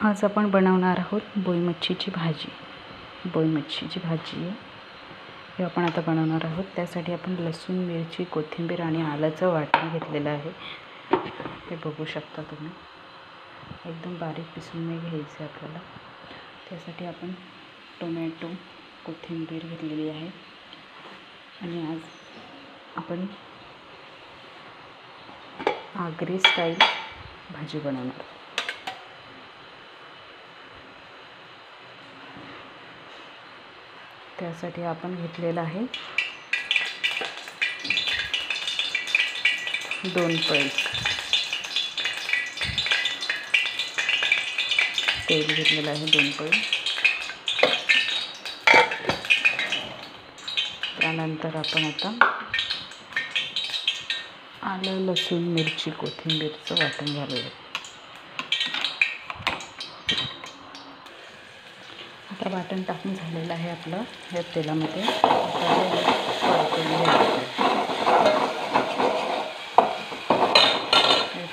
आज आपण बनवणार आहोत बोई मच्छीची भाजी. बोई मच्छीची भाजी हे आपण आता बनवणार आहोत. त्यासाठी आपण लसूण, मिरची, कोथिंबीर आणि आल्याचं वाटण घेतलेलं आहे. हे बघू शकता तुम्ही. एकदम बारीक पिसून घ्यायचं आपल्याला. त्यासाठी आपण टोमॅटो, कोथिंबीर घेतलेली आहे आणि आज आपण आगरी स्टाईल भाजी बनवणार. त्यासाठी आपण घेतलेला आहे 2 पळी तेल घेतलेलं आहे. 2 पळी. त्यानंतर आपण आता आलं, लसूण, मिरची, कोथिंबीरचं वाटण घालूया. आता वाटण टाकून झालेलं आहे आपलं. या तेलामध्ये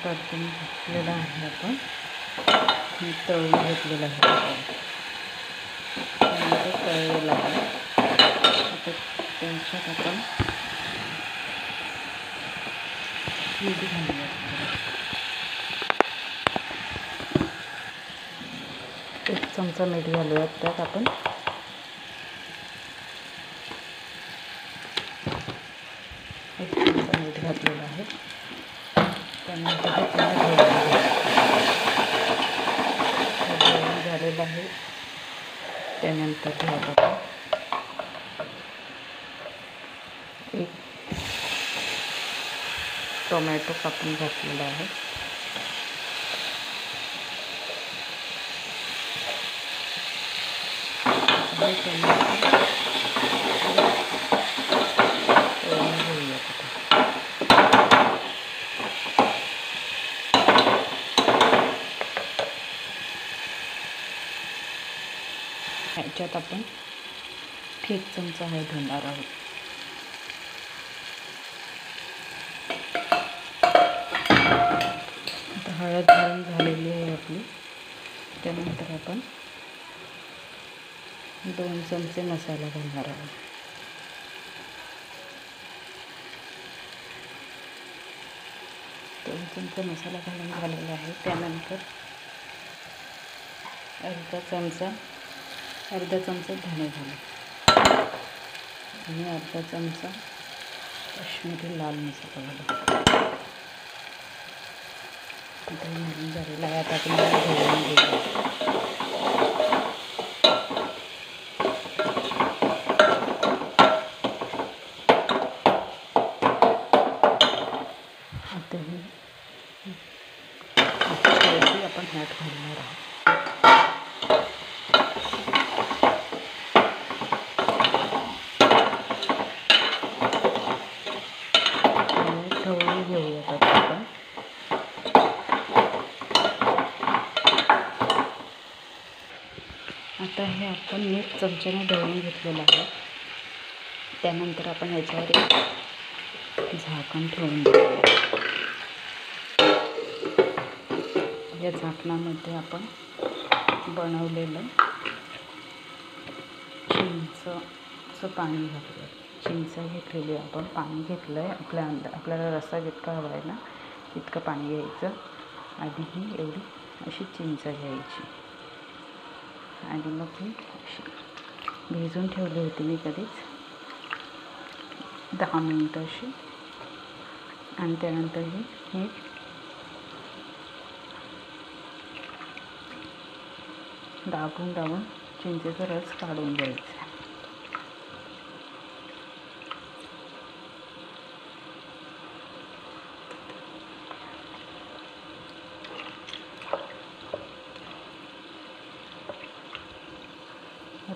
परतून घेतलेलं आहे. आपण तळून घेतलेलं आहे. त्यानंतर तळलेलं आहे. आता त्याच्यात आपण मीठ घालूया. 1 चमचा मीठ घालूयात. त्यात आपण 1 चमचा मीठ घातलेलं आहे. त्यानंतर झालेलं आहे. त्यानंतर आपण 1 टोमॅटो कापून घातलेला आहे. ह्याच्यात आपण 1 चमचा हळद घालणार आहोत. आता हळद घालून झालेली आहे आपली. त्यानंतर आपण 2 चमचे मसाला घालणार आहोत. दोन चमचे मसाला घालून झालेला आहे. त्यानंतर अर्धा चमचा धणे घालू आणि अर्धा चमचा काश्मीरी लाल मसाला घालू. आता घालून झालेला आहे. आता आपण ढवळून घेऊया. आता हे आपण ह्यात घालणार आहोत. ढवळून घेऊयात आपण. आता हे आपण 1 चमच्याने ढवळून घेतलेलं आहे. त्यानंतर आपण ह्याच्यावर झाकण ठेवून देऊया. या झाकणामध्ये आपण बनवलेलं चिंचचं पाणी घालूया. चिंच घेतलेली आपण पाणी घेतलं आहे. आपल्याला रस्सा जितका हवा आहे ना तितकं पाणी घ्यायचं. आधी ही एवढी अशी चिंच घ्यायची आणि मग ही अशी भिजून ठेवली होती मी कधीच 10 मिनिटं अशी. आणि त्यानंतर हे दाबून चिंचेचा रस काढून घ्यायचा.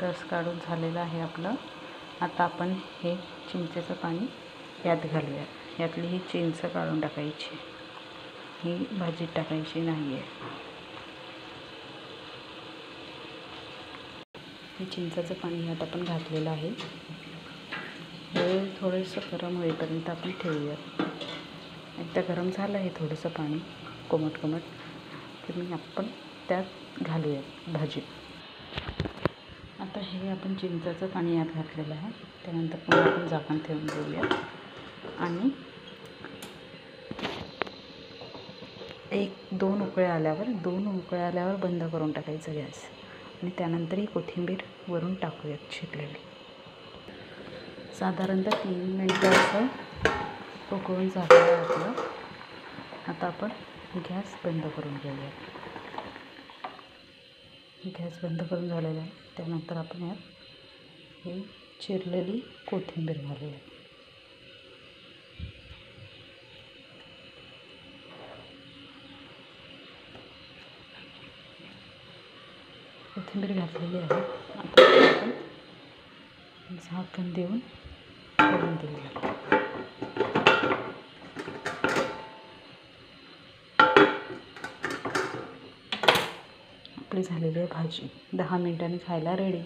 रस काढून झालेलं आहे आपलं. आता आपण हे चिंचेचं पाणी यात घालूया. यातली ही चिंच काढून टाकायची. ही भाजीत टाकायची नाही आहे. हे चिंचाचं पाणी यात आपण घातलेलं आहे. हे थोडंसं गरम होईपर्यंत आपण ठेवूया. एकदा गरम झालं आहे थोडंसं पाणी कोमट की आपण त्यात घालूयात भाजी. आता हे आपण चिंचाचं पाणी यात घातलेलं आहे. त्यानंतर पुन्हा आपण झाकण ठेवून देऊया आणि 1-2 उकळ्या आल्यावर बंद करून टाकायचं गॅस आणि त्यानंतर ही कोथिंबीर वरून टाकूयात चिरलेली. साधारणतः 3 मिनटं असं उकळून झालं आहे आपलं. आता आपण गॅस बंद करून घेऊया. गॅस बंद करून झालेला आहे. त्यानंतर आपण यात ही चिरलेली कोथिंबीर घालूया. कोथिंबीर घातलेली आहे. आता आपण झाकण देऊन करून देऊया. आपली झालेली आहे भाजी 10 मिनिटांनी खायला रेडी.